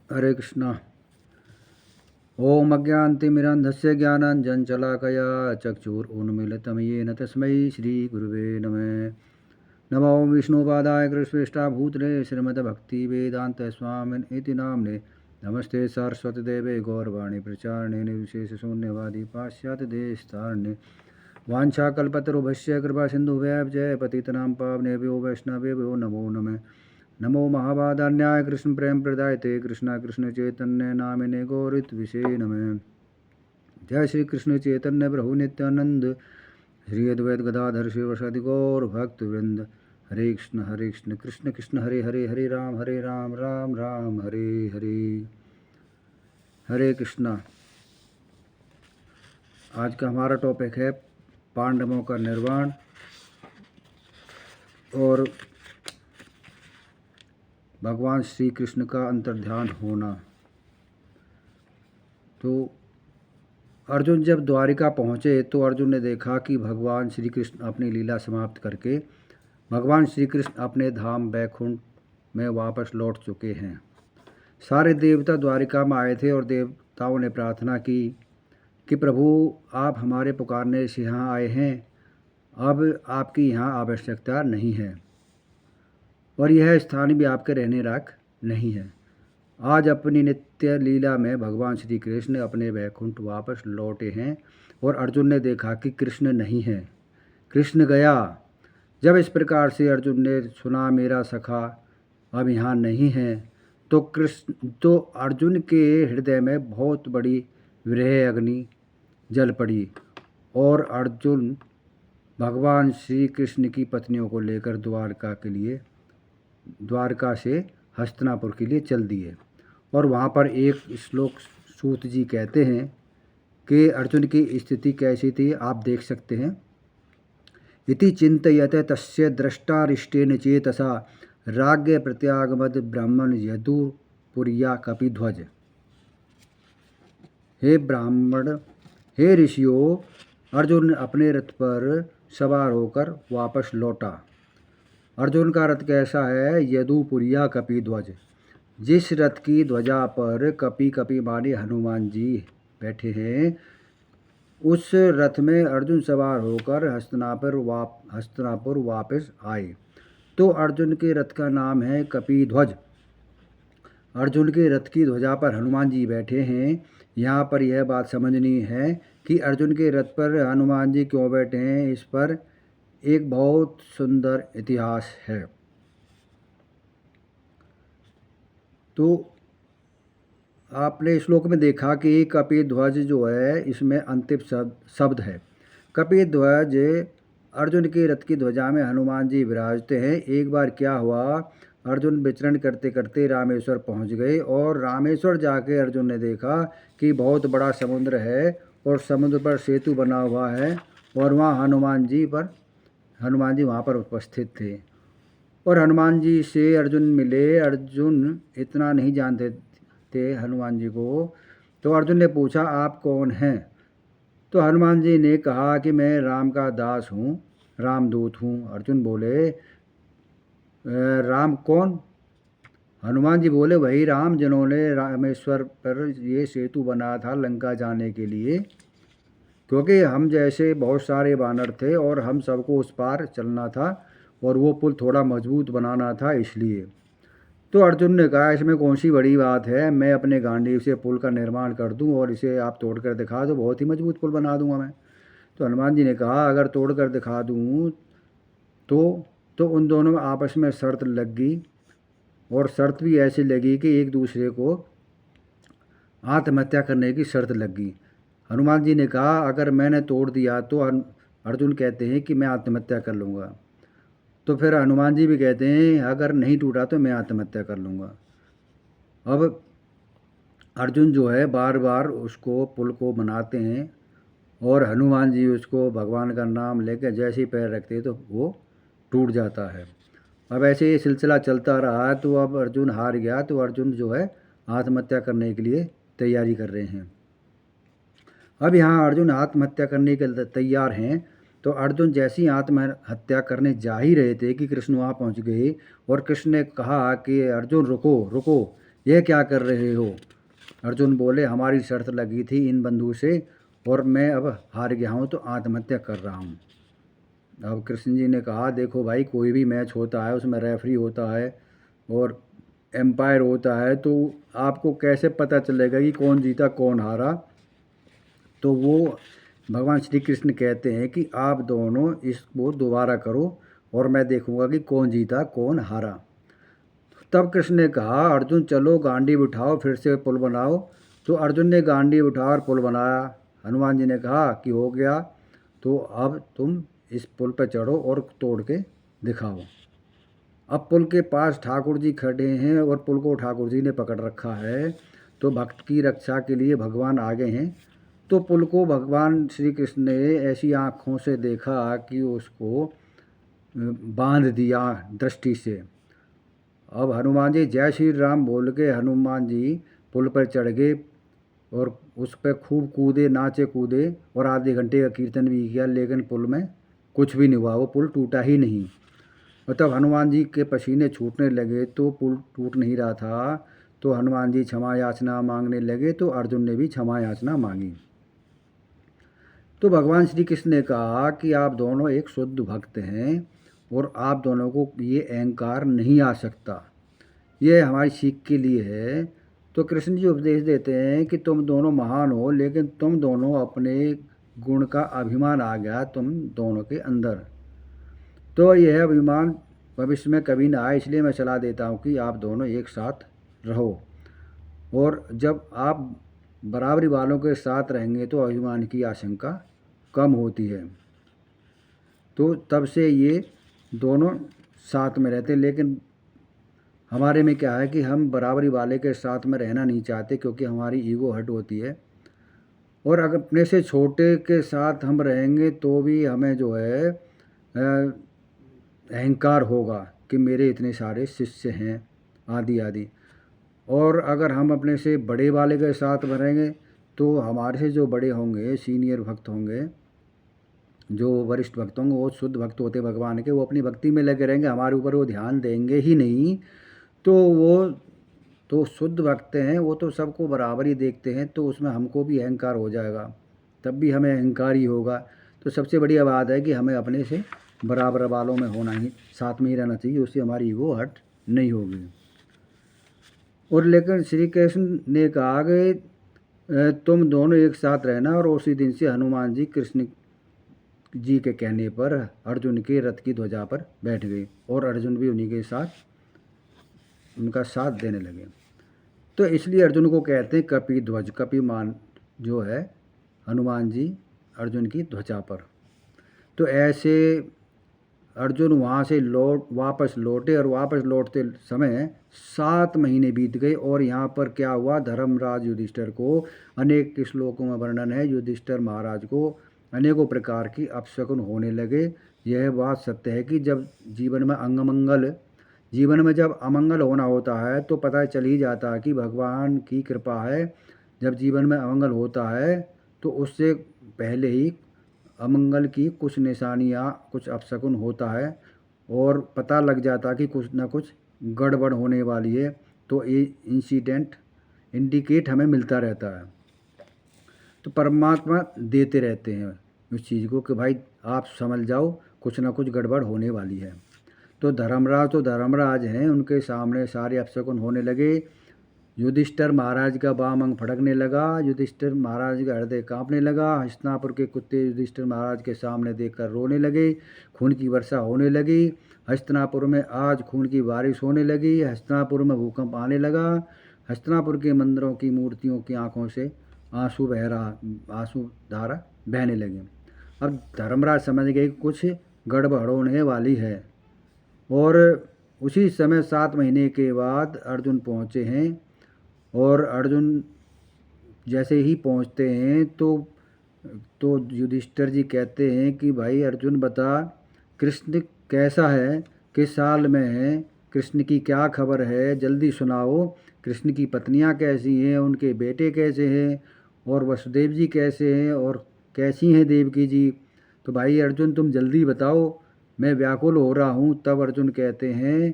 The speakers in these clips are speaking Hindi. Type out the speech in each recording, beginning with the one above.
हरे कृष्णा। ओम अज्ञानतिमिरन्धस्य ज्ञानाञ्जनशलाकया चक्षुरुन्मीलितं येन तस्मै श्रीगुरुवे नमः। नमो विष्णुपादाय कृष्णेष्टाभूतले श्रीमद्भक्तिवेदान्तस्वामिन् इति नाम्ने। नमस्ते सरस्वतीदेवे गौरवाणी प्रचारिणे निर्विशेषशून्यवादी पाश्चात्यदेशतारिणे। वाञ्छाकल्पतरुभ्यश्च कृपासिन्धुभ्यश्च पतितनां पावनेभ्यो वैष्णवेभ्यो नमो नमः। नमो महावादान्याय कृष्ण प्रेम प्रदायते कृष्णा कृष्ण चैतन्य नामिने गौरित विषय नमः। जय श्री कृष्ण चैतन्य प्रभु नित्यानंद श्री अद्वैत गदाधर शिवसादि गौर भक्त वृंद। हरे कृष्ण कृष्ण कृष्ण हरे हरे हरे राम राम राम हरे हरे। हरे कृष्णा। आज का हमारा टॉपिक है पांडवों का निर्वाण और भगवान श्री कृष्ण का अंतर्ध्यान होना। तो अर्जुन जब द्वारिका पहुँचे तो अर्जुन ने देखा कि भगवान श्री कृष्ण अपनी लीला समाप्त करके भगवान श्री कृष्ण अपने धाम बैकुंठ में वापस लौट चुके हैं। सारे देवता द्वारिका में आए थे और देवताओं ने प्रार्थना की कि प्रभु आप हमारे पुकारने से यहाँ आए हैं, अब आपकी यहाँ आवश्यकता नहीं है और यह स्थान भी आपके रहने लायक नहीं है। आज अपनी नित्य लीला में भगवान श्री कृष्ण अपने वैकुंठ वापस लौटे हैं और अर्जुन ने देखा कि कृष्ण नहीं है, कृष्ण गया। जब इस प्रकार से अर्जुन ने सुना मेरा सखा अब यहाँ नहीं है तो अर्जुन के हृदय में बहुत बड़ी विरह अग्नि जल पड़ी और अर्जुन भगवान श्री कृष्ण की पत्नियों को लेकर द्वारका से हस्तिनापुर के लिए चल दिए। और वहाँ पर एक श्लोक सूत जी कहते हैं कि अर्जुन की स्थिति कैसी थी, आप देख सकते हैं। इति चिंतयते तस्य द्रष्टारिष्टेन चेतसा राज्ञ प्रत्यागमद ब्राह्मण यदुपुर्या कपिध्वज। हे ब्राह्मण, हे ऋषियों, अर्जुन अपने रथ पर सवार होकर वापस लौटा। अर्जुन का रथ कैसा है? यदुपुर्या कपिध्वज। जिस रथ की ध्वजा पर कपि माने हनुमान जी बैठे हैं, उस रथ में अर्जुन सवार होकर हस्तिनापुर वापस आए। तो अर्जुन के रथ का नाम है कपिध्वज। अर्जुन के रथ की ध्वजा पर हनुमान जी बैठे हैं। यहाँ पर यह बात समझनी है कि अर्जुन के रथ पर हनुमान जी क्यों बैठे हैं। इस पर एक बहुत सुंदर इतिहास है। तो आपने श्लोक में देखा कि कपिध्वज जो है इसमें अंतिम शब्द है। कपिध्वज अर्जुन के रथ की ध्वजा में हनुमान जी विराजते हैं। एक बार क्या हुआ, अर्जुन विचरण करते करते रामेश्वर पहुंच गए और रामेश्वर जाके अर्जुन ने देखा कि बहुत बड़ा समुद्र है और समुद्र पर सेतु बना हुआ है और वहाँ हनुमान जी वहाँ पर उपस्थित थे और हनुमान जी से अर्जुन मिले। अर्जुन इतना नहीं जानते थे हनुमान जी को, तो अर्जुन ने पूछा आप कौन हैं? तो हनुमान जी ने कहा कि मैं राम का दास हूँ, रामदूत हूँ। अर्जुन बोले राम कौन? हनुमान जी बोले वही राम जिन्होंने रामेश्वर पर ये सेतु बनाया था लंका जाने के लिए, क्योंकि हम जैसे बहुत सारे वानर थे और हम सबको उस पार चलना था और वो पुल थोड़ा मजबूत बनाना था, इसलिए। तो अर्जुन ने कहा इसमें कौन सी बड़ी बात है, मैं अपने गांडीव से पुल का निर्माण कर दूं और इसे आप तोड़कर दिखा दो, बहुत ही मजबूत पुल बना दूंगा मैं। तो हनुमान जी ने कहा अगर तोड़कर दिखा दूं तो उन दोनों में आपस में शर्त लग गई और शर्त भी ऐसी लगी कि एक दूसरे को आत्महत्या करने की शर्त लग गई। हनुमान जी ने कहा अगर मैंने तोड़ दिया तो अर्जुन कहते हैं कि मैं आत्महत्या कर लूँगा। तो फिर हनुमान जी भी कहते हैं अगर नहीं टूटा तो मैं आत्महत्या कर लूँगा। अब अर्जुन जो है बार बार उसको पुल को बनाते हैं और हनुमान जी उसको भगवान का नाम लेकर जैसे ही पैर रखते हैं तो वो टूट जाता है। अब ऐसे ये सिलसिला चलता रहा तो अब अर्जुन हार गया, तो अर्जुन जो है आत्महत्या करने के लिए तैयारी कर रहे हैं। अब यहाँ अर्जुन आत्महत्या करने के लिए तैयार हैं, तो अर्जुन जैसी आत्महत्या करने जा ही रहे थे कि कृष्ण वहाँ पहुँच गए और कृष्ण ने कहा कि अर्जुन रुको रुको, यह क्या कर रहे हो? अर्जुन बोले, हमारी शर्त लगी थी इन बंधु से और मैं अब हार गया हूँ तो आत्महत्या कर रहा हूँ। अब कृष्ण जी ने कहा, देखो भाई, कोई भी मैच होता है उसमें रेफरी होता है और एम्पायर होता है, तो आपको कैसे पता चलेगा कि कौन जीता कौन हारा? तो वो भगवान श्री कृष्ण कहते हैं कि आप दोनों इसको दोबारा करो और मैं देखूंगा कि कौन जीता कौन हारा। तब कृष्ण ने कहा, अर्जुन चलो गांडी बिठाओ, फिर से पुल बनाओ। तो अर्जुन ने गांडी बिठा और पुल बनाया। हनुमान जी ने कहा कि हो गया, तो अब तुम इस पुल पर चढ़ो और तोड़ के दिखाओ। अब पुल के पास ठाकुर जी खड़े हैं और पुल को ठाकुर जी ने पकड़ रखा है, तो भक्त की रक्षा के लिए भगवान आगे हैं। तो पुल को भगवान श्री कृष्ण ने ऐसी आँखों से देखा कि उसको बांध दिया दृष्टि से। अब हनुमान जी जय श्री राम बोल के हनुमान जी पुल पर चढ़ गए और उस पर खूब कूदे, नाचे कूदे और आधे घंटे का कीर्तन भी किया, लेकिन पुल में कुछ भी नहीं हुआ, वो पुल टूटा ही नहीं। और तब हनुमान जी के पसीने छूटने लगे तो पुल टूट नहीं रहा था, तो हनुमान जी क्षमा याचना मांगने लगे, तो अर्जुन ने भी क्षमा याचना मांगी। तो भगवान श्री कृष्ण ने कहा कि आप दोनों एक शुद्ध भक्त हैं और आप दोनों को ये अहंकार नहीं आ सकता, ये हमारी सीख के लिए है। तो कृष्ण जी उपदेश देते हैं कि तुम दोनों महान हो, लेकिन तुम दोनों अपने गुण का अभिमान आ गया तुम दोनों के अंदर, तो यह अभिमान भविष्य में कभी ना आए, इसलिए मैं सलाह देता हूँ कि आप दोनों एक साथ रहो। और जब आप बराबरी वालों के साथ रहेंगे तो अभिमान की आशंका कम होती है। तो तब से ये दोनों साथ में रहते, लेकिन हमारे में क्या है कि हम बराबरी वाले के साथ में रहना नहीं चाहते, क्योंकि हमारी ईगो हर्ट होती है। और अगर अपने से छोटे के साथ हम रहेंगे तो भी हमें जो है अहंकार होगा कि मेरे इतने सारे शिष्य हैं आदि आदि। और अगर हम अपने से बड़े वाले के साथ रहेंगे तो हमारे से जो बड़े होंगे, सीनियर भक्त होंगे, जो वरिष्ठ भक्त होंगे, वो शुद्ध भक्त होते भगवान के, वो अपनी भक्ति में लगे रहेंगे, हमारे ऊपर वो ध्यान देंगे ही नहीं। तो वो तो शुद्ध भक्त हैं, वो तो सबको बराबर ही देखते हैं, तो उसमें हमको भी अहंकार हो जाएगा, तब भी हमें अहंकार ही होगा। तो सबसे बढ़िया बात है कि हमें अपने से बराबर वालों में होना ही, साथ में ही रहना चाहिए, उससे हमारी ईगो हर्ट नहीं होगी। और लेकिन श्री कृष्ण ने कहा कि तुम दोनों एक साथ रहना, और उसी दिन से हनुमान जी कृष्ण जी के कहने पर अर्जुन के रथ की ध्वजा पर बैठ गए और अर्जुन भी उन्हीं के साथ उनका साथ देने लगे। तो इसलिए अर्जुन को कहते हैं कपि ध्वज, कपि मान जो है हनुमान जी अर्जुन की ध्वजा पर। तो ऐसे अर्जुन वहाँ से वापस लौटे, और वापस लौटते समय 7 महीने बीत गए। और यहाँ पर क्या हुआ, धर्मराज युधिष्ठिर को अनेक श्लोकों में वर्णन है, युधिष्ठिर महाराज को अनेकों प्रकार की अपशकुन होने लगे। यह बात सत्य है कि जब जीवन में जब अमंगल होना होता है तो पता चल ही जाता है कि भगवान की कृपा है। जब जीवन में अमंगल होता है तो उससे पहले ही अमंगल की कुछ निशानियाँ, कुछ अपशकुन होता है और पता लग जाता है कि कुछ ना कुछ गड़बड़ होने वाली है। तो ये इंसिडेंट इंडिकेट हमें मिलता रहता है। तो परमात्मा देते रहते हैं उस चीज़ को कि भाई आप समझ जाओ कुछ ना कुछ गड़बड़ होने वाली है। तो धर्मराज हैं, उनके सामने सारे अपशकुन होने लगे। युधिष्ठिर महाराज का बाम अंग फड़कने लगा, युधिष्ठिर महाराज का हृदय कांपने लगा। हस्तिनापुर के कुत्ते युधिष्ठिर महाराज के सामने देखकर रोने लगे, खून की वर्षा होने लगी। हस्तिनापुर में आज खून की बारिश होने लगी, हस्तिनापुर में भूकंप आने लगा। हस्तिनापुर के मंदिरों की मूर्तियों की आंखों से आंसू धारा बहने लगे। अब धर्मराज समझ गए कि कुछ गड़बड़ होने वाली है। और उसी समय 7 महीने के बाद अर्जुन पहुँचे हैं। और अर्जुन जैसे ही पहुँचते हैं तो युधिष्ठिर जी कहते हैं कि भाई अर्जुन बता, कृष्ण कैसा है, किस साल में है, कृष्ण की क्या खबर है, जल्दी सुनाओ। कृष्ण की पत्नियां कैसी हैं, उनके बेटे कैसे हैं, और वसुदेव जी कैसे हैं, और कैसी हैं देवकी जी। तो भाई अर्जुन तुम जल्दी बताओ, मैं व्याकुल हो रहा हूँ। तब अर्जुन कहते हैं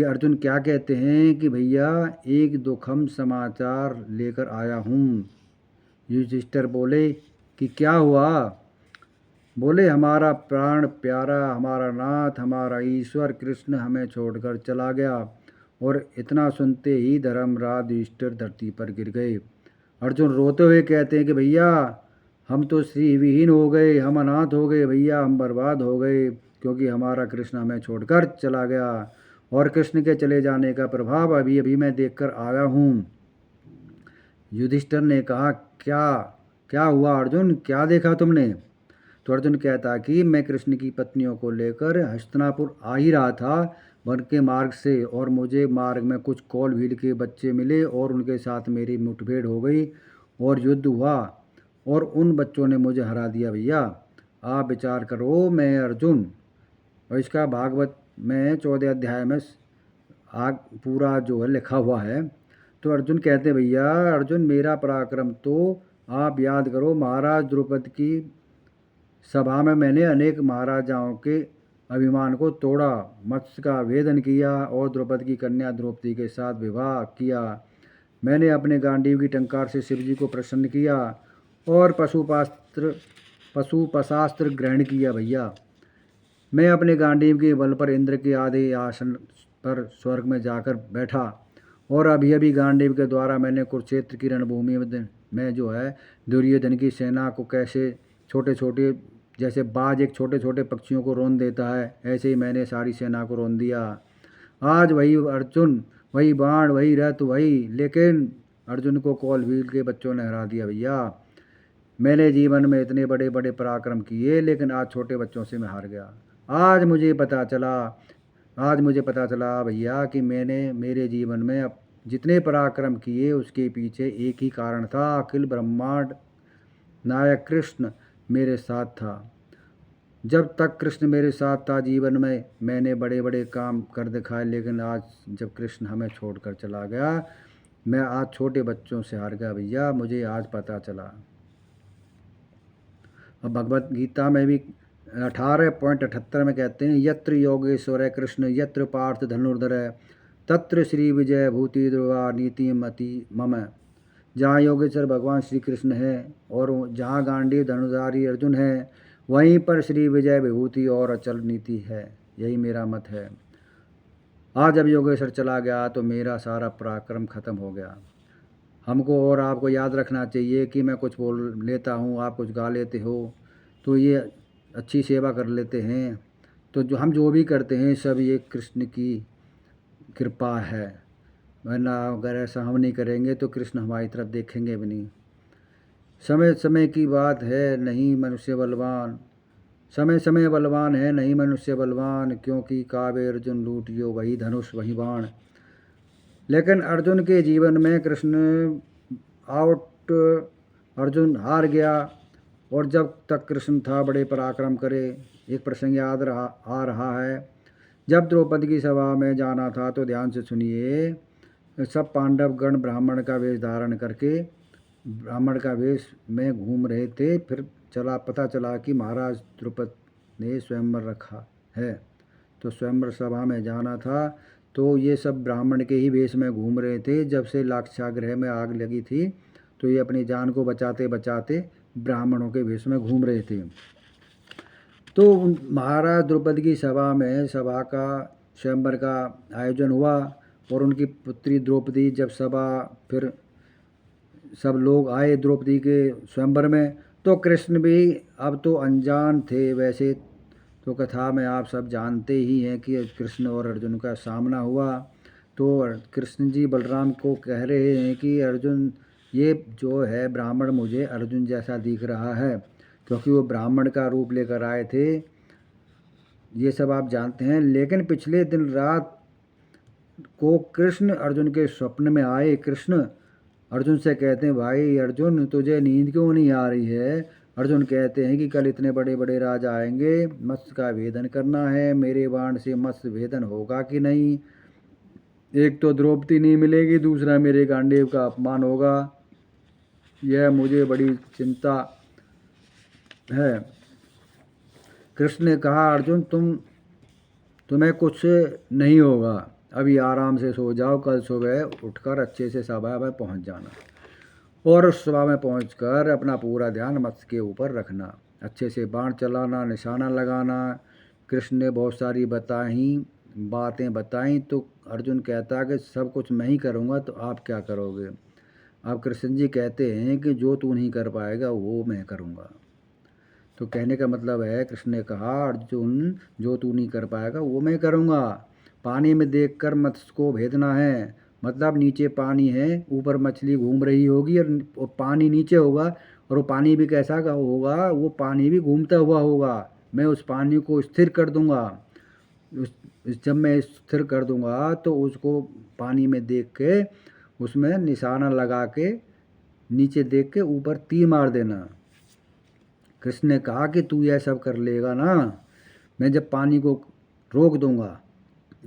कि अर्जुन क्या कहते हैं कि भैया एक दुखम समाचार लेकर आया हूँ। युधिष्ठिर बोले कि क्या हुआ? बोले हमारा प्राण प्यारा, हमारा नाथ, हमारा ईश्वर कृष्ण हमें छोड़कर चला गया। और इतना सुनते ही धर्मराज युधिष्ठिर धरती पर गिर गए। अर्जुन रोते हुए कहते हैं कि भैया हम तो श्री विहीन हो गए, हम अनाथ हो गए भैया, हम बर्बाद हो गए, क्योंकि हमारा कृष्ण हमें छोड़कर चला गया। और कृष्ण के चले जाने का प्रभाव अभी अभी मैं देखकर आया हूँ। युधिष्ठिर ने कहा क्या क्या हुआ अर्जुन, क्या देखा तुमने? तो अर्जुन कहता कि मैं कृष्ण की पत्नियों को लेकर हस्तिनापुर आ ही रहा था वन के मार्ग से, और मुझे मार्ग में कुछ कौल भील के बच्चे मिले और उनके साथ मेरी मुठभेड़ हो गई और युद्ध हुआ और उन बच्चों ने मुझे हरा दिया। भैया आप विचार करो, मैं अर्जुन। और इसका भागवत में 14 अध्याय में आग पूरा जो है लिखा हुआ है। तो अर्जुन कहते भैया अर्जुन मेरा पराक्रम तो आप याद करो, महाराज द्रौपदी की सभा में मैंने अनेक महाराजाओं के अभिमान को तोड़ा, मत्स्य का भेदन किया और द्रौपदी की कन्या द्रौपदी के साथ विवाह किया। मैंने अपने गांडीव की टंकार से शिव जी को प्रसन्न किया और पशुपशास्त्र ग्रहण किया। भैया मैं अपने गांडीव के बल पर इंद्र के आधे आसन पर स्वर्ग में जाकर बैठा, और अभी अभी गांडीव के द्वारा मैंने कुरुक्षेत्र की रणभूमि में जो है दुर्योधन की सेना को कैसे छोटे छोटे, जैसे बाज एक छोटे छोटे पक्षियों को रौंद देता है, ऐसे ही मैंने सारी सेना को रौंद दिया। आज वही अर्जुन, वही बाण, वही रथ, वही, लेकिन अर्जुन को कौल भील के बच्चों ने हरा दिया। भैया मैंने जीवन में इतने बड़े बड़े पराक्रम किए, लेकिन आज छोटे बच्चों से मैं हार गया। आज मुझे पता चला भैया कि मैंने मेरे जीवन में अब जितने पराक्रम किए उसके पीछे एक ही कारण था, अखिल ब्रह्मांड नायक कृष्ण मेरे साथ था। जब तक कृष्ण मेरे साथ था जीवन में मैंने बड़े बड़े काम कर दिखाए, लेकिन आज जब कृष्ण हमें छोड़कर चला गया मैं आज छोटे बच्चों से हार गया। भैया मुझे आज पता चला। अब भगवत गीता में भी 18.78 में कहते हैं यत्र योगेश्वर कृष्ण यत्र पार्थ धनुर्धर तत्र श्री विजय भूति ध्रुवा नीति मति मम। जहाँ योगेश्वर भगवान श्री कृष्ण है और जहाँ गांडीव धनुधारी अर्जुन है, वहीं पर श्री विजय विभूति और अचल नीति है। यही मेरा मत है। आज जब योगेश्वर चला गया तो मेरा सारा पराक्रम खत्म हो गया। हमको और आपको याद रखना चाहिए कि मैं कुछ बोल लेता हूँ, आप कुछ गा लेते हो, तो ये अच्छी सेवा कर लेते हैं, तो जो हम जो भी करते हैं सब ये कृष्ण की कृपा है। वरना अगर ऐसा हम नहीं करेंगे तो कृष्ण हमारी तरफ देखेंगे भी नहीं। समय समय की बात है नहीं मनुष्य बलवान, समय समय बलवान है नहीं मनुष्य बलवान, क्योंकि कावे अर्जुन लूटियो वही धनुष वही बाण। लेकिन अर्जुन के जीवन में कृष्ण आउट, अर्जुन हार गया। और जब तक कृष्ण था बड़े पराक्रम करे। एक प्रसंग याद आ रहा है, जब द्रौपदी की सभा में जाना था तो ध्यान से सुनिए, सब पांडव गण ब्राह्मण का वेश धारण करके ब्राह्मण का वेश में घूम रहे थे। फिर पता चला कि महाराज द्रौपदी ने स्वयंवर रखा है, तो स्वयंवर सभा में जाना था। तो ये सब ब्राह्मण के ही वेश में घूम रहे थे। जब से लाक्षागृह में आग लगी थी तो ये अपनी जान को बचाते बचाते ब्राह्मणों के वेश में घूम रहे थे। तो महाराज द्रौपदी की सभा का स्वयंवर का आयोजन हुआ और उनकी पुत्री द्रौपदी जब फिर सब लोग आए द्रौपदी के स्वयंवर में, तो कृष्ण भी अब तो अनजान थे। वैसे तो कथा में आप सब जानते ही हैं कि कृष्ण और अर्जुन का सामना हुआ। तो कृष्ण जी बलराम को कह रहे हैं कि अर्जुन ये जो है ब्राह्मण मुझे अर्जुन जैसा दिख रहा है, क्योंकि वो ब्राह्मण का रूप लेकर आए थे। ये सब आप जानते हैं। लेकिन पिछले दिन रात को कृष्ण अर्जुन के स्वप्न में आए। कृष्ण अर्जुन से कहते हैं भाई अर्जुन तुझे नींद क्यों नहीं आ रही है? अर्जुन कहते हैं कि कल इतने बड़े बड़े राजा आएंगे, मत्स्य का भेदन करना है, मेरे बाण से मत्स्य भेदन होगा कि नहीं? एक तो द्रौपदी नहीं मिलेगी, दूसरा मेरे गांडीव का अपमान होगा। यह मुझे बड़ी चिंता है। कृष्ण ने कहा अर्जुन तुम्हें कुछ नहीं होगा, अभी आराम से सो जाओ, कल सुबह उठकर अच्छे से सभा में पहुंच जाना और उस सभा में पहुंचकर अपना पूरा ध्यान मत्स्य के ऊपर रखना, अच्छे से बाण चलाना, निशाना लगाना। कृष्ण ने बहुत सारी बातें बताई तो अर्जुन कहता कि सब कुछ मैं ही करूँगा तो आप क्या करोगे। अब कृष्ण जी कहते हैं कि जो तू नहीं कर पाएगा वो मैं करूँगा। तो कहने का मतलब है, कृष्ण ने कहा अर्जुन जो तू नहीं कर पाएगा वो मैं करूँगा। पानी में देखकर मत्स्य को भेदना है, मतलब नीचे पानी है, ऊपर मछली घूम रही होगी और पानी नीचे होगा और वो पानी भी कैसा का होगा, वो पानी भी घूमता हुआ होगा। मैं उस पानी को स्थिर कर दूंगा। जब मैं स्थिर कर दूंगा तो उसको पानी में देख के उसमें निशाना लगा के नीचे देख के ऊपर तीर मार देना। कृष्ण ने कहा कि तू यह सब कर लेगा ना, मैं जब पानी को रोक दूंगा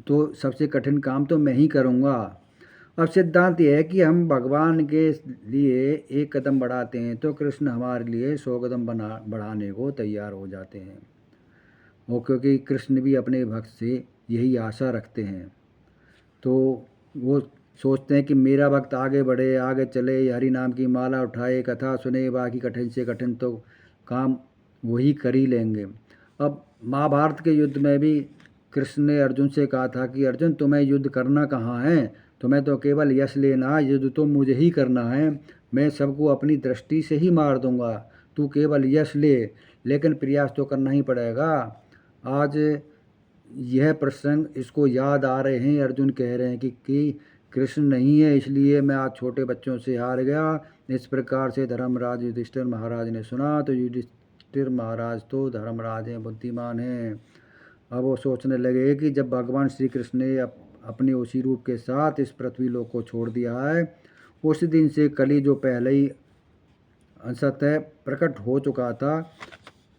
तो सबसे कठिन काम तो मैं ही करूंगा। अब सिद्धांत यह है कि हम भगवान के लिए एक कदम बढ़ाते हैं तो कृष्ण हमारे लिए 100 कदम बढ़ाने को तैयार हो जाते हैं। और क्योंकि कृष्ण भी अपने भक्त से यही आशा रखते हैं तो वो सोचते हैं कि मेरा भक्त आगे बढ़े, आगे चले, हरि नाम की माला उठाए, कथा सुने, बाकी कठिन से कठिन तो काम वही कर ही लेंगे। अब महाभारत के युद्ध में भी कृष्ण ने अर्जुन से कहा था कि अर्जुन तुम्हें युद्ध करना कहाँ है, तुम्हें तो केवल यश लेना, युद्ध तो मुझे ही करना है, मैं सबको अपनी दृष्टि से ही मार दूंगा, तू केवल यश ले, लेकिन प्रयास तो करना ही पड़ेगा। आज यह प्रसंग इसको याद आ रहे हैं, अर्जुन कह रहे हैं कि कृष्ण नहीं है इसलिए मैं आज छोटे बच्चों से हार गया। इस प्रकार से धर्मराज युधिष्ठिर महाराज ने सुना तो युधिष्ठिर महाराज तो धर्मराज हैं, बुद्धिमान हैं। अब वो सोचने लगे कि जब भगवान श्री कृष्ण ने अपने उसी रूप के साथ इस पृथ्वी लोक को छोड़ दिया है, उस दिन से कली जो पहले ही अंशतः प्रकट हो चुका था,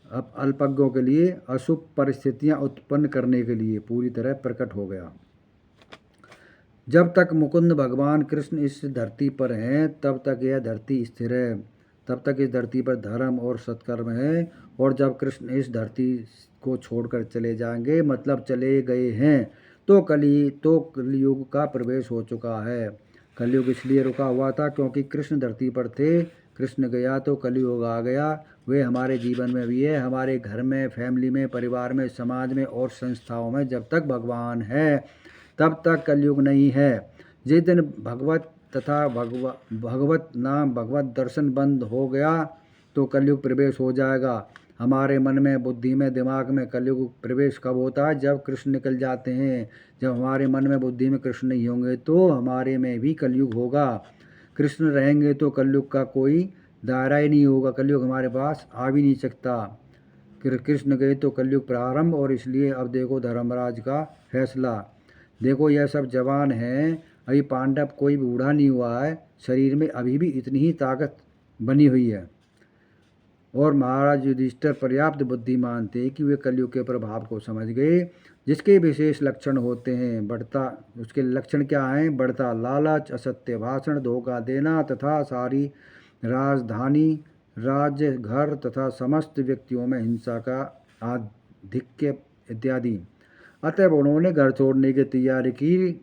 अब अल्पज्ञों के लिए अशुभ परिस्थितियां उत्पन्न करने के लिए पूरी तरह प्रकट हो गया। जब तक मुकुंद भगवान कृष्ण इस धरती पर हैं तब तक यह धरती स्थिर है, तब तक इस धरती पर धर्म और सत्कर्म है। और जब कृष्ण इस धरती को छोड़कर चले जाएंगे, मतलब चले गए हैं, तो कलयुग का प्रवेश हो चुका है। कलयुग इसलिए रुका हुआ था क्योंकि कृष्ण धरती पर थे, कृष्ण गया तो कलयुग आ गया। वे हमारे जीवन में भी है, हमारे घर में, फैमिली में, परिवार में, समाज में और संस्थाओं में जब तक भगवान है तब तक कलयुग नहीं है। जिस दिन भगवत तथा भगवत नाम, भगवत दर्शन बंद हो गया तो कलयुग प्रवेश हो जाएगा। हमारे मन में, बुद्धि में, दिमाग में कलयुग प्रवेश कब होता है? जब कृष्ण निकल जाते हैं। जब हमारे मन में, बुद्धि में कृष्ण नहीं होंगे तो हमारे में भी कलयुग होगा। कृष्ण रहेंगे तो कलयुग का कोई दायरा ही नहीं होगा, कलयुग हमारे पास आ भी नहीं सकता। कृष्ण गए तो कलयुग प्रारंभ। और इसलिए अब देखो धर्मराज का फैसला, देखो यह सब जवान हैं, अभी पांडव कोई बूढ़ा नहीं हुआ है, शरीर में अभी भी इतनी ही ताकत बनी हुई है। और महाराज युधिष्ठिर पर्याप्त बुद्धिमान थे कि वे कलयुग के प्रभाव को समझ गए, जिसके विशेष लक्षण होते हैं। उसके लक्षण क्या हैं? बढ़ता लालच, असत्य भाषण, धोखा देना तथा सारी राजधानी, राज्य, घर तथा समस्त व्यक्तियों में हिंसा का आधिक्य इत्यादि। अतः उन्होंने घर छोड़ने की तैयारी की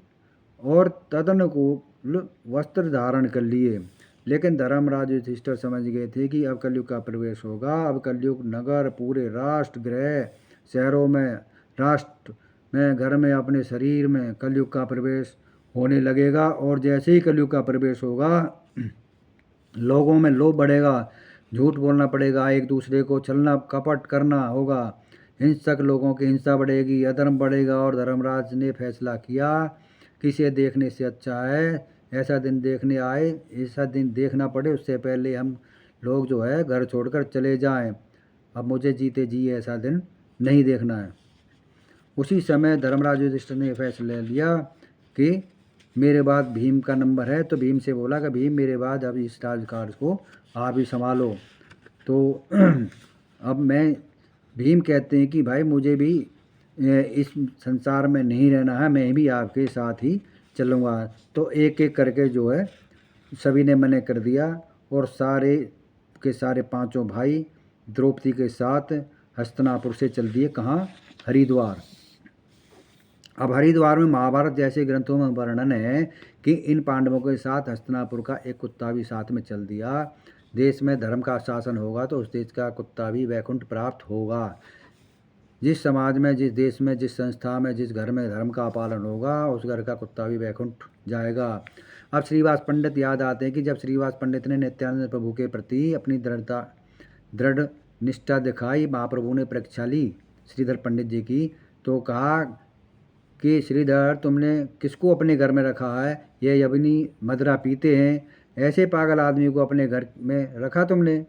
और तदनुकूल वस्त्र धारण कर लिए। लेकिन धर्मराज युधिष्ठिर समझ गए थे कि अब कलयुग का प्रवेश होगा। अब कलयुग नगर, पूरे राष्ट्र, गृह, शहरों में, राष्ट्र में, घर में, अपने शरीर में कलयुग का प्रवेश होने लगेगा। और जैसे ही कलयुग का प्रवेश होगा लोगों में लोभ बढ़ेगा, झूठ बोलना पड़ेगा, एक दूसरे को छलना कपट करना होगा, हिंसक लोगों की हिंसा बढ़ेगी, अधर्म बढ़ेगा। और धर्मराज ने फैसला किया कि इसे देखने से अच्छा है ऐसा दिन देखने आए, ऐसा दिन देखना पड़े उससे पहले हम लोग जो है घर छोड़कर चले जाएं। अब मुझे जीते जी ऐसा दिन नहीं देखना है। उसी समय धर्मराज युधिष्ठिर ने फैसला लिया कि मेरे बाद भीम का नंबर है, तो भीम से बोला कि भीम मेरे बाद अब इस राजकाज को आप ही संभालो। तो अब भीम कहते हैं कि भाई मुझे भी इस संसार में नहीं रहना है, मैं भी आपके साथ ही चलूँगा। तो एक एक करके जो है सभी ने मना कर दिया और सारे के सारे पांचों भाई द्रौपदी के साथ हस्तिनापुर से चल दिए। कहाँ? हरिद्वार। अब हरिद्वार में महाभारत जैसे ग्रंथों में वर्णन है कि इन पांडवों के साथ हस्तिनापुर का एक कुत्ता भी साथ में चल दिया। देश में धर्म का शासन होगा तो उस देश का कुत्ता भी वैकुंठ प्राप्त होगा। जिस समाज में, जिस देश में, जिस संस्था में, जिस घर में धर्म का पालन होगा उस घर का कुत्ता भी वैकुंठ जाएगा। अब श्रीवास पंडित याद आते हैं कि जब श्रीवास पंडित ने नित्यानंद प्रभु के प्रति अपनी दृढ़ निष्ठा दिखाई, महाप्रभु ने परीक्षा ली श्रीधर पंडित जी की, तो कहा कि श्रीधर तुमने किसको अपने घर में रखा है? ये यवनी मदरा पीते हैं, ऐसे पागल आदमी को अपने घर में रखा तुमने?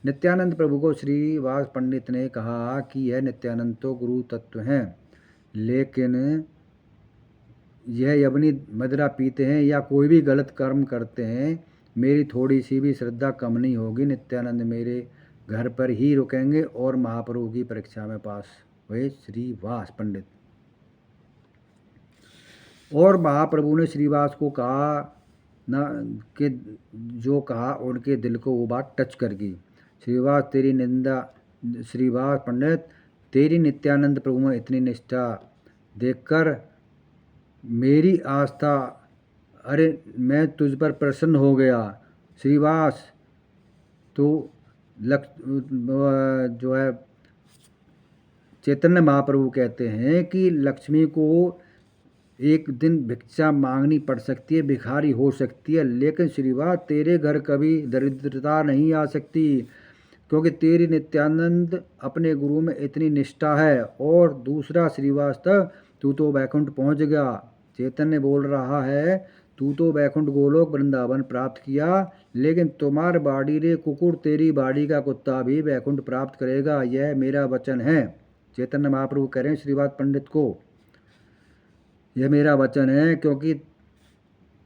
नित्यानंद प्रभु को श्रीवास पंडित ने कहा कि यह नित्यानंद तो गुरु तत्व हैं, लेकिन यह यवनी मदिरा पीते हैं या कोई भी गलत कर्म करते हैं, मेरी थोड़ी सी भी श्रद्धा कम नहीं होगी। नित्यानंद मेरे घर पर ही रुकेंगे और महाप्रभु की परीक्षा में पास हुए श्रीवास पंडित। और महाप्रभु ने श्रीवास को कहा ना कि जो कहा उनके दिल को वो बात टच कर गई। श्रीवास पंडित तेरी नित्यानंद प्रभु में इतनी निष्ठा देखकर मेरी आस्था, अरे मैं तुझ पर प्रसन्न हो गया। श्रीवास तो जो है चैतन्य महाप्रभु कहते हैं कि लक्ष्मी को एक दिन भिक्षा मांगनी पड़ सकती है, भिखारी हो सकती है, लेकिन श्रीवास तेरे घर कभी दरिद्रता नहीं आ सकती, क्योंकि तेरी नित्यानंद अपने गुरु में इतनी निष्ठा है। और दूसरा श्रीवास्तव तू तो वैकुंठ पहुंच गया। चैतन्य बोल रहा है तू तो वैकुंठ गोलोक वृंदावन प्राप्त किया, लेकिन तुम्हार बाड़ी रे कुकुर तेरी बाड़ी का कुत्ता भी वैकुंठ प्राप्त करेगा, यह मेरा वचन है। चैतन्य महाप्रभु कह रहे हैं श्रीवास पंडित को, यह मेरा वचन है, क्योंकि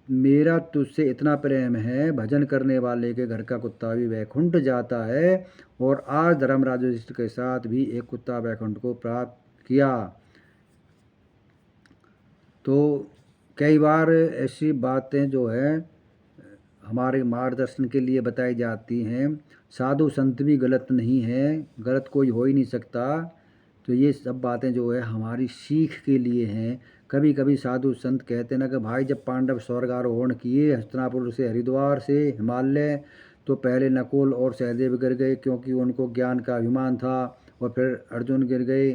मेरा तुझसे इतना प्रेम है, भजन करने वाले के घर का कुत्ता भी वैकुंठ जाता है। और आज धर्मराज युधिष्ठिर के साथ भी एक कुत्ता वैकुंठ को प्राप्त किया। तो कई बार ऐसी बातें जो है हमारे मार्गदर्शन के लिए बताई जाती हैं। साधु संत भी गलत नहीं है, गलत कोई हो ही नहीं सकता। तो ये सब बातें जो है हमारी सीख के लिए हैं। कभी कभी साधु संत कहते हैं ना कि भाई जब पांडव स्वर्गारोहण किए हस्तिनापुर से हरिद्वार से हिमालय, तो पहले नकुल और सहदेव गिर गए क्योंकि उनको ज्ञान का अभिमान था, और फिर अर्जुन गिर गए,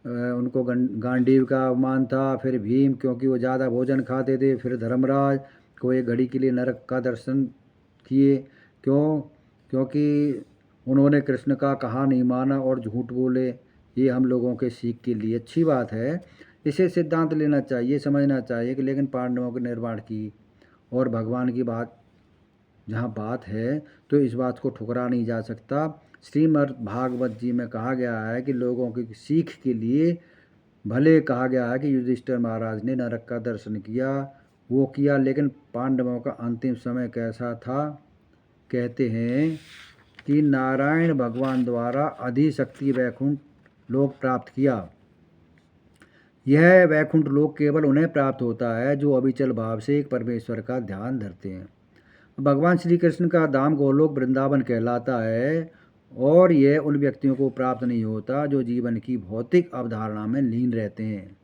उनको गांडीव का अभिमान था, फिर भीम क्योंकि वो ज़्यादा भोजन खाते थे, फिर धर्मराज को एक घड़ी के लिए नरक का दर्शन किए। क्योंकि उन्होंने कृष्ण का कहा नहीं माना और झूठ बोले। ये हम लोगों के सीख के लिए अच्छी बात है, इसे सिद्धांत लेना चाहिए, समझना चाहिए कि लेकिन पांडवों के निर्माण की और भगवान की बात जहाँ बात है तो इस बात को ठुकरा नहीं जा सकता। श्रीमद् भागवत जी में कहा गया है कि लोगों की सीख के लिए भले कहा गया है कि युधिष्ठिर महाराज ने नरक का दर्शन किया, वो किया, लेकिन पांडवों का अंतिम समय कैसा था? कहते हैं कि नारायण भगवान द्वारा अधिशक्ति वैकुंठ लोक प्राप्त किया। यह वैकुंठ लोक केवल उन्हें प्राप्त होता है जो अविचल भाव से एक परमेश्वर का ध्यान धरते हैं। भगवान श्री कृष्ण का धाम गोलोक वृंदावन कहलाता है, और यह उन व्यक्तियों को प्राप्त नहीं होता जो जीवन की भौतिक अवधारणा में लीन रहते हैं।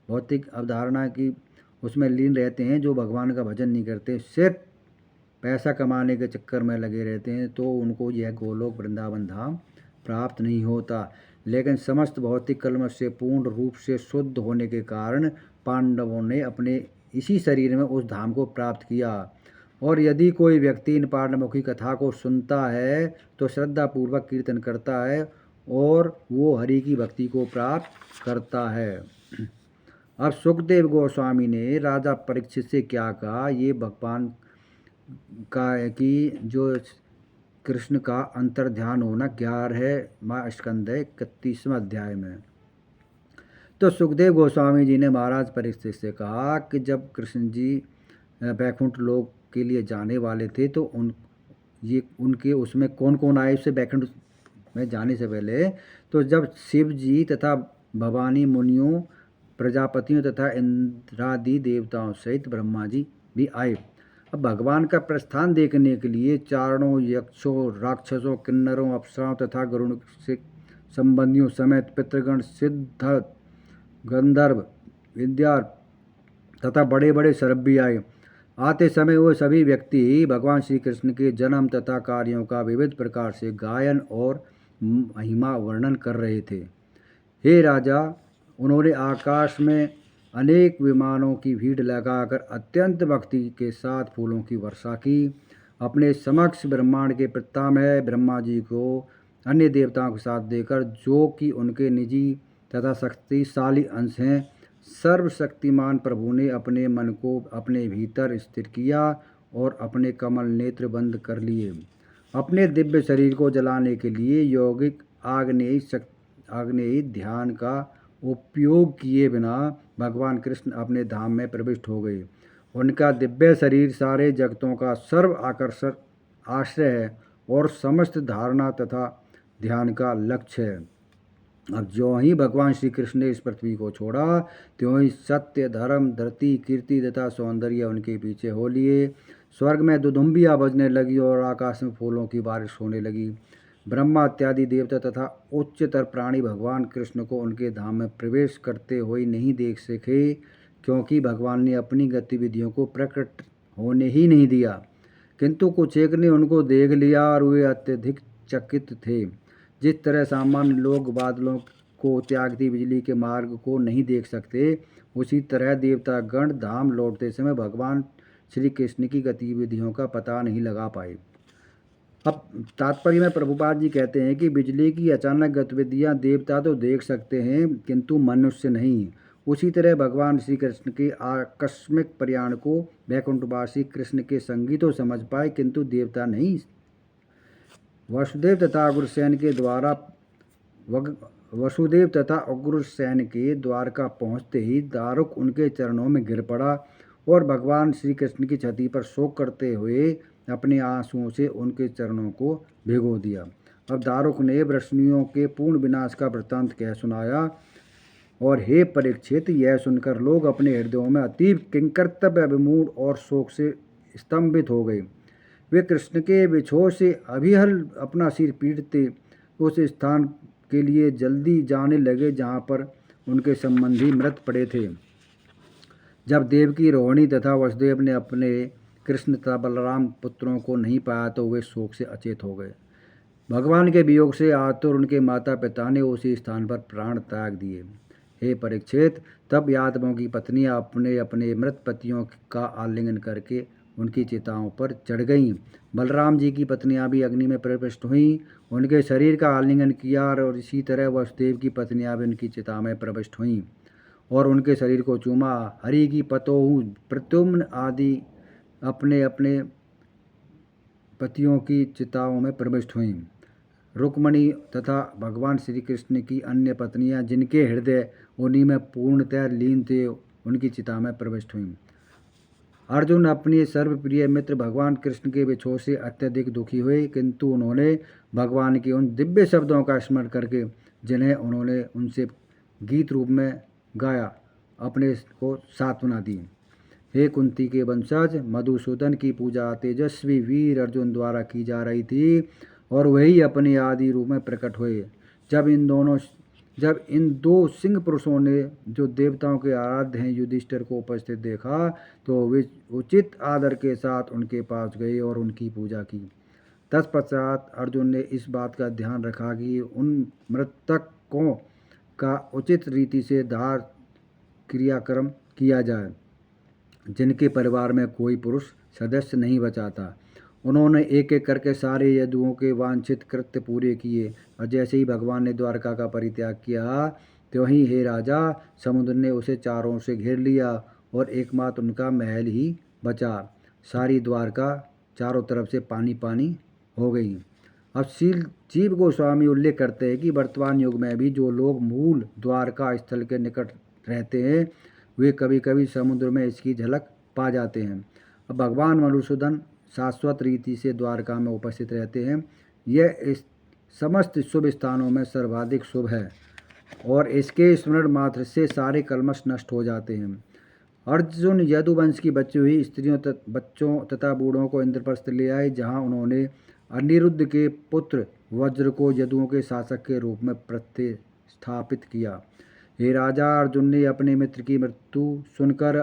भौतिक अवधारणा की उसमें लीन रहते हैं, जो भगवान का भजन नहीं करते, सिर्फ पैसा कमाने के चक्कर में लगे रहते हैं, तो उनको यह गोलोक वृंदावन धाम प्राप्त नहीं होता। लेकिन समस्त भौतिक कलमश से पूर्ण रूप से शुद्ध होने के कारण पांडवों ने अपने इसी शरीर में उस धाम को प्राप्त किया। और यदि कोई व्यक्ति इन पांडवों की कथा को सुनता है तो श्रद्धापूर्वक कीर्तन करता है और वो हरि की भक्ति को प्राप्त करता है। अब सुखदेव गोस्वामी ने राजा परीक्षित से क्या कहा, ये भगवान का है कि जो कृष्ण का अंतर ध्यान होना 11वां स्कंद है 31वां अध्याय में। तो सुखदेव गोस्वामी जी ने महाराज परीक्षित से कहा कि जब कृष्ण जी वैकुंठ लोक के लिए जाने वाले थे तो उनके उसमें कौन कौन आए उससे वैकुंठ में जाने से पहले, तो जब शिव जी तथा भवानी मुनियों, प्रजापतियों तथा इंद्रादि देवताओं सहित ब्रह्मा जी भी आए। अब भगवान का प्रस्थान देखने के लिए चारणों, यक्षों, राक्षसों, किन्नरों, अप्सराओं तथा गरुड़ से संबंधियों समेत पितृगण, सिद्ध, गंधर्व विद्या तथा बड़े बड़े सर्प भी आए। आते समय वो सभी व्यक्ति भगवान श्री कृष्ण के जन्म तथा कार्यों का विविध प्रकार से गायन और महिमा वर्णन कर रहे थे। हे राजा, उन्होंने आकाश में अनेक विमानों की भीड़ लगाकर अत्यंत भक्ति के साथ फूलों की वर्षा की। अपने समक्ष ब्रह्मांड के पितामह ब्रह्मा जी को अन्य देवताओं के साथ देकर, जो कि उनके निजी तथा शक्तिशाली अंश हैं, सर्वशक्तिमान प्रभु ने अपने मन को अपने भीतर स्थिर किया और अपने कमल नेत्र बंद कर लिए। अपने दिव्य शरीर को जलाने के लिए यौगिक आग्नेय ध्यान का उपयोग किए बिना भगवान कृष्ण अपने धाम में प्रविष्ट हो गए। उनका दिव्य शरीर सारे जगतों का सर्व आकर्षक आश्रय है और समस्त धारणा तथा ध्यान का लक्ष्य है। अब जो ही भगवान श्री कृष्ण ने इस पृथ्वी को छोड़ा, त्यों ही सत्य, धर्म, धरती, कीर्ति तथा सौंदर्य उनके पीछे हो लिए। स्वर्ग में दुदुम्बियाँ बजने लगी और आकाश में फूलों की बारिश होने लगी। ब्रह्मा इत्यादि देवता तथा उच्चतर प्राणी भगवान कृष्ण को उनके धाम में प्रवेश करते हुए नहीं देख सके, क्योंकि भगवान ने अपनी गतिविधियों को प्रकट होने ही नहीं दिया। किंतु कुछ एक ने उनको देख लिया और वे अत्यधिक चकित थे। जिस तरह सामान्य लोग बादलों को त्यागती बिजली के मार्ग को नहीं देख सकते, उसी तरह देवतागण धाम लौटते समय भगवान श्री कृष्ण की गतिविधियों का पता नहीं लगा पाए। अब तात्पर्य में प्रभुपाद जी कहते हैं कि बिजली की अचानक गतिविधियां देवता तो देख सकते हैं, किंतु मनुष्य नहीं। उसी तरह भगवान श्री कृष्ण के आकस्मिक प्रयाण को वैकुंठवासी कृष्ण के संगी तो समझ पाए, किंतु देवता नहीं। वसुदेव तथा उग्रसेन के द्वारका पहुँचते ही दारुक उनके चरणों में गिर पड़ा और भगवान श्री कृष्ण की छवि पर शोक करते हुए अपने आंसुओं से उनके चरणों को भिगो दिया। अब दारुक ने वृष्णियों के पूर्ण विनाश का वृत्तांत कह सुनाया। और हे परीक्षित, यह सुनकर लोग अपने हृदयों में अतीब किंकर्तव्य विमूढ़ और शोक से स्तंभित हो गए। वे कृष्ण के विछोह से अभिहल अपना सिर पीटते उस स्थान के लिए जल्दी जाने लगे जहाँ पर उनके संबंधी मृत पड़े थे। जब देवकी, रोहिणी तथा वसुदेव ने अपने कृष्ण तथा बलराम पुत्रों को नहीं पाया तो वे शोक से अचेत हो गए। भगवान के वियोग से आतुर उनके माता पिता ने उसी स्थान पर प्राण त्याग दिए। हे परीक्षित, तब यादवों की पत्नियां अपने अपने मृत पतियों का आलिंगन करके उनकी चिताओं पर चढ़ गईं। बलराम जी की पत्नियां भी अग्नि में प्रविष्ट हुईं, उनके शरीर का आलिंगन किया, और इसी तरह वसुदेव की पत्नियां भी उनकी चिता में प्रविष्ट हुईं और उनके शरीर को चूमा। हरि की पतोहू प्रद्युम्न आदि अपने अपने पतियों की चिताओं में प्रविष्ट हुईं। रुक्मणी तथा भगवान श्री कृष्ण की अन्य पत्नियां, जिनके हृदय उन्हीं में पूर्णतः लीन थे, उनकी चिता में प्रविष्ट हुईं। अर्जुन अपने सर्वप्रिय मित्र भगवान कृष्ण के विछोह से अत्यधिक दुखी हुए, किंतु उन्होंने भगवान के उन दिव्य शब्दों का स्मरण करके, जिन्हें उन्होंने उनसे गीत रूप में गाया, अपने को सांत्वना दी। हे कुंती के वंशज, मधुसूदन की पूजा तेजस्वी वीर अर्जुन द्वारा की जा रही थी और वही अपने आदि रूप में प्रकट हुए। जब इन दो सिंह पुरुषों ने, जो देवताओं के आराध्य हैं, युधिष्ठिर को उपस्थित देखा, तो वे उचित आदर के साथ उनके पास गए और उनकी पूजा की। तत्पश्चात अर्जुन ने इस बात का ध्यान रखा कि उन मृतकों का उचित रीति से दाह क्रियाक्रम किया जाए, जिनके परिवार में कोई पुरुष सदस्य नहीं बचा था। उन्होंने एक एक करके सारे यदुओं के वांछित कृत्य पूरे किए, और जैसे ही भगवान ने द्वारका का परित्याग किया, त्यों ही हे राजा, समुद्र ने उसे चारों से घेर लिया और एकमात्र उनका महल ही बचा। सारी द्वारका चारों तरफ से पानी पानी हो गई। अब जीव गोस्वामी उल्लेख करते हैं कि वर्तमान युग में भी जो लोग मूल द्वारका स्थल के निकट रहते हैं, वे कभी कभी समुद्र में इसकी झलक पा जाते हैं। अब भगवान मधुसूदन शाश्वत रीति से द्वारका में उपस्थित रहते हैं। यह इस समस्त शुभ स्थानों में सर्वाधिक शुभ है और इसके स्मरण मात्र से सारे कलमश नष्ट हो जाते हैं। अर्जुन यदुवंश की बची हुई बच्चों तथा बूढ़ों को इंद्रप्रस्थ ले आए, जहाँ उन्होंने अनिरुद्ध के पुत्र वज्र को यदुओं के शासक के रूप में प्रतिस्थापित किया। हे राजा, अर्जुन ने अपने मित्र की मृत्यु सुनकर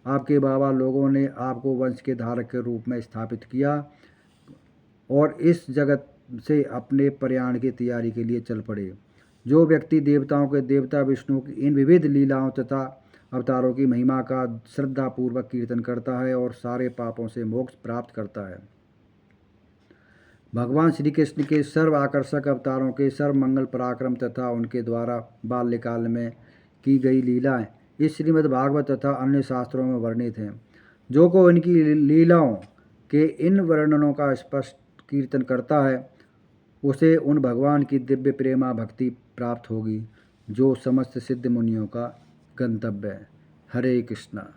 आपके बाबा लोगों ने आपको वंश के धारक के रूप में स्थापित किया और इस जगत से अपने प्रयाण की तैयारी के लिए चल पड़े। जो व्यक्ति देवताओं के देवता विष्णु की इन विविध लीलाओं तथा अवतारों की महिमा का श्रद्धापूर्वक कीर्तन करता है और सारे पापों से मोक्ष प्राप्त करता है। भगवान श्री कृष्ण के सर्व आकर्षक अवतारों के सर्व मंगल पराक्रम तथा उनके द्वारा बाल्यकाल में की गई लीलाएं इस श्रीमद् भागवत तथा अन्य शास्त्रों में वर्णित हैं। जो को इनकी लीलाओं के इन वर्णनों का स्पष्ट कीर्तन करता है उसे उन भगवान की दिव्य प्रेमा भक्ति प्राप्त होगी जो समस्त सिद्ध मुनियों का गंतव्य है। हरे कृष्णा।